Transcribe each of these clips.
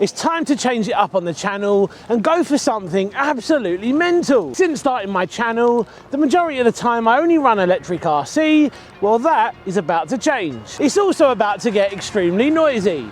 It's time to change it up on the channel and go for something absolutely mental. Since starting my channel, the majority of the time I only run electric RC. Well, that is about to change. It's also about to get extremely noisy.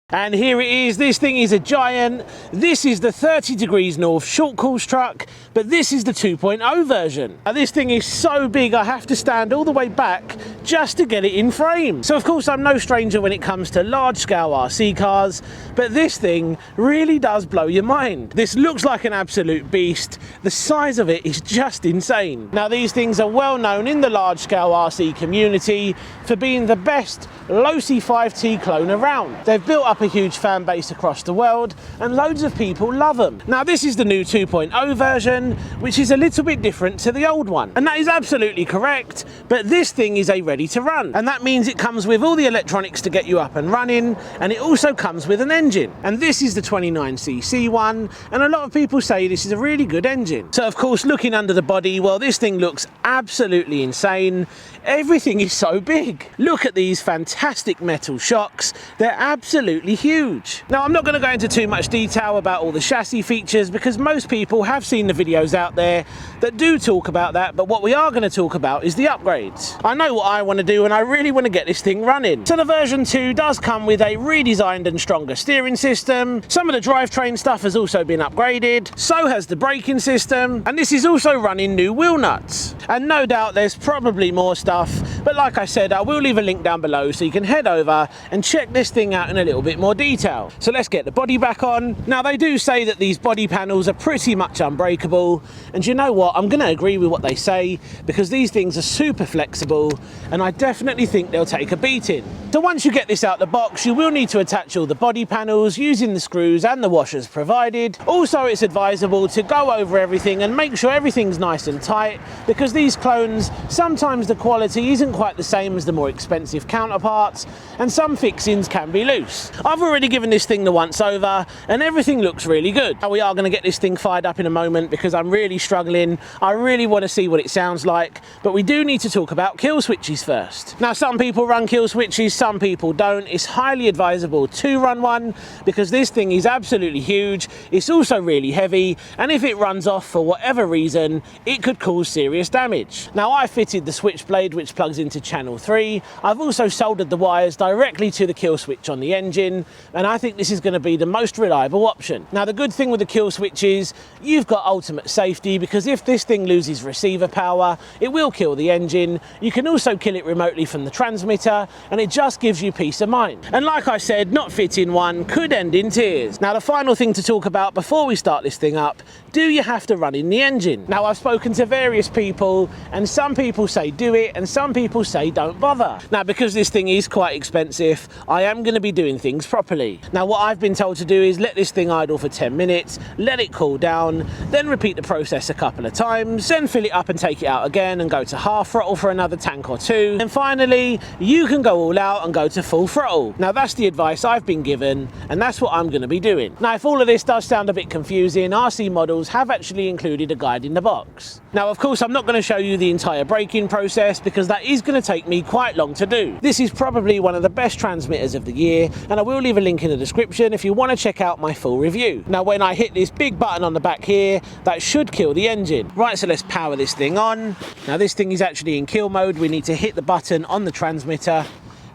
And here it is. This thing is a giant. This is the 30 degrees north short course truck, but this is the 2.0 version. Now this thing is so big I have to stand all the way back just to get it in frame. So of course I'm no stranger when it comes to large scale RC cars, but this thing really does blow your mind. This looks like an absolute beast. The size of it is just insane. Now these things are well known in the large scale RC community for being the best Losi 5T clone around. They've built up a huge fan base across the world and loads of people love them. Now this is the new 2.0 version, which is a little bit different to the old one, and that is absolutely correct, but this thing is a ready to run, and that means it comes with all the electronics to get you up and running, and it also comes with an engine, and this is the 29cc one, and a lot of people say this is a really good engine. So of course, looking under the body, well, this thing looks absolutely insane. Everything is so big. Look at these fantastic metal shocks. They're absolutely huge. Now I'm not going to go into too much detail about all the chassis features because most people have seen the videos out there that do talk about that, but what we are going to talk about is the upgrades. I know what I want to do and I really want to get this thing running. So the version 2 does come with a redesigned and stronger steering system. Some of the drivetrain stuff has also been upgraded, so has the braking system, and this is also running new wheel nuts. And no doubt there's probably more stuff, but like I said, I will leave a link down below so you can head over and check this thing out in a little bit more detail. So let's get the body back on. Now they do say that these body panels are pretty much unbreakable, and you know what, I'm going to agree with what they say because these things are super flexible and I definitely think they'll take a beating. So once you get this out the box, you will need to attach all the body panels using the screws and the washers provided. Also, it's advisable to go over everything and make sure everything's nice and tight because these clones, sometimes the quality isn't quite the same as the more expensive counterparts and some fixings can be loose. I've already given this thing the once over and everything looks really good. Now we are going to get this thing fired up in a moment because I'm really struggling. I really want to see what it sounds like, but we do need to talk about kill switches first. Now some people run kill switches, some people don't. It's highly advisable to run one because this thing is absolutely huge. It's also really heavy, and if it runs off for whatever reason, it could cause serious damage. Now I fitted the switchblade which plugs into channel 3. I've also soldered the wires directly to the kill switch on the engine, and I think this is going to be the most reliable option. Now the good thing with the kill switch is you've got ultimate safety because if this thing loses receiver power, it will kill the engine. You can also kill it remotely from the transmitter, and it just gives you peace of mind. And like I said, not fitting one could end in tears. Now the final thing to talk about before we start this thing up, do you have to run in the engine? Now I've spoken to various people and some people say do it and some people say don't bother. Now because this thing is quite expensive, I am going to be doing things properly. Now what I've been told to do is let this thing idle for 10 minutes, let it cool down, then repeat the process a couple of times, then fill it up and take it out again and go to half throttle for another tank or two, and finally you can go all out and go to full throttle. Now that's the advice I've been given and that's what I'm going to be doing. Now if all of this does sound a bit confusing, RC models have actually included a guide in the box. Now of course I'm not going to show you the entire braking process because that is going to take me quite long to do. This is probably one of the best transmitters of the year, and I will leave a link in the description if you want to check out my full review. Now when I hit this big button on the back here, that should kill the engine. Right, so let's power this thing on. Now this thing is actually in kill mode. We need to hit the button on the transmitter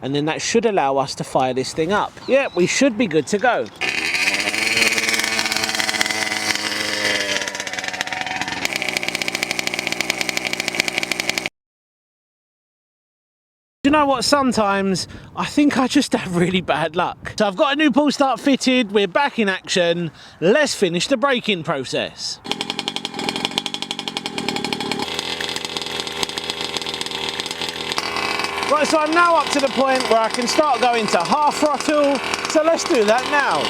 and then that should allow us to fire this thing up. Yeah, we should be good to go. You know what, sometimes I think I just have really bad luck. So I've got a new pull start fitted, we're back in action, let's finish the braking process. Right, so I'm now up to the point where I can start going to half throttle, so let's do that now.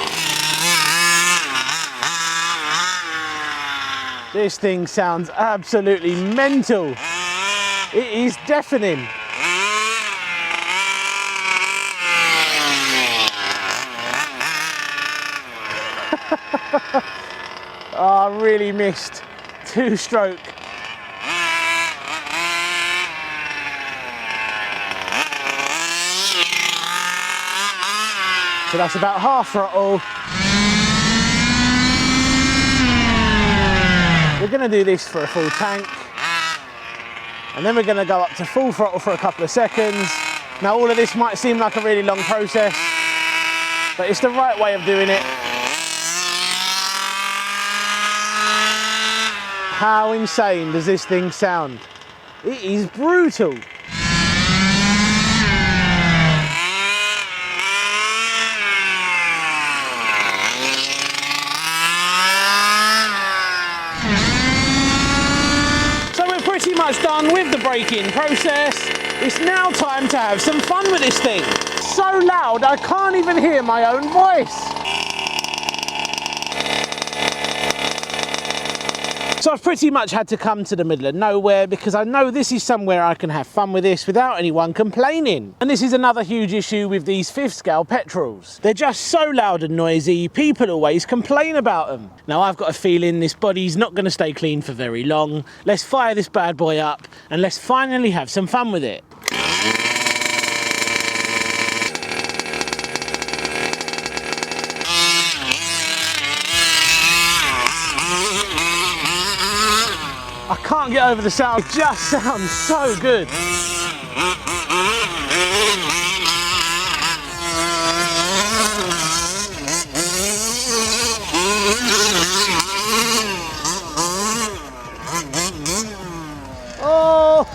This thing sounds absolutely mental. It is deafening. Oh, I really missed 2-stroke. So that's about half throttle. We're going to do this for a full tank. And then we're going to go up to full throttle for a couple of seconds. Now all of this might seem like a really long process, but it's the right way of doing it. How insane does this thing sound? It is brutal. So we're pretty much done with the braking process. It's now time to have some fun with this thing. It's so loud I can't even hear my own voice. So I've pretty much had to come to the middle of nowhere because I know this is somewhere I can have fun with this without anyone complaining. And this is another huge issue with these 5th scale petrols. They're just so loud and noisy, people always complain about them. Now I've got a feeling this body's not going to stay clean for very long. Let's fire this bad boy up and let's finally have some fun with it. I can't get over the sound, it just sounds so good. Oh!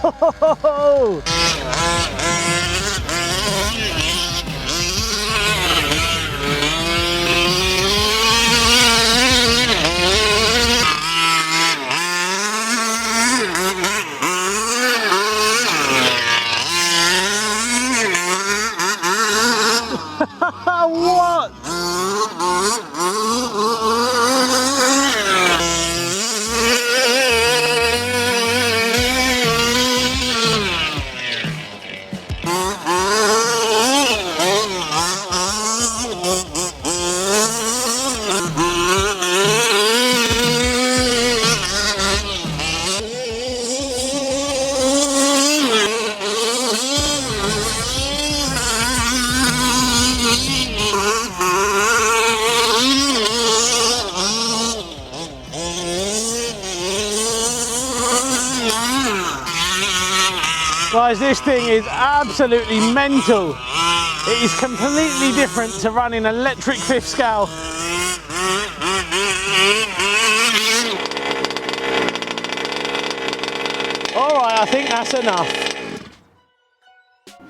What? Guys, this thing is absolutely mental. It is completely different to running electric 5th scale. Alright, I think that's enough.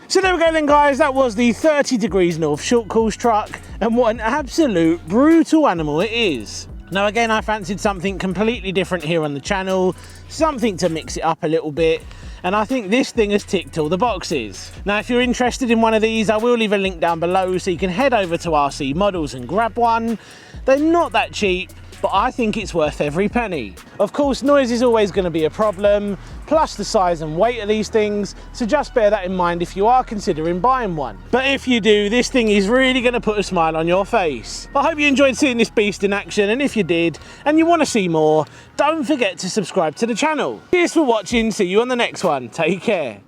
So there we go then guys, that was the 30 degrees north short course truck, and what an absolute brutal animal it is. Now again, I fancied something completely different here on the channel, something to mix it up a little bit, and I think this thing has ticked all the boxes. Now if you're interested in one of these, I will leave a link down below so you can head over to RC Models and grab one. They're not that cheap, but I think it's worth every penny. Of course, noise is always going to be a problem, plus the size and weight of these things, so just bear that in mind if you are considering buying one. But if you do, this thing is really going to put a smile on your face. I hope you enjoyed seeing this beast in action, and if you did, and you want to see more, don't forget to subscribe to the channel. Cheers for watching, see you on the next one, take care.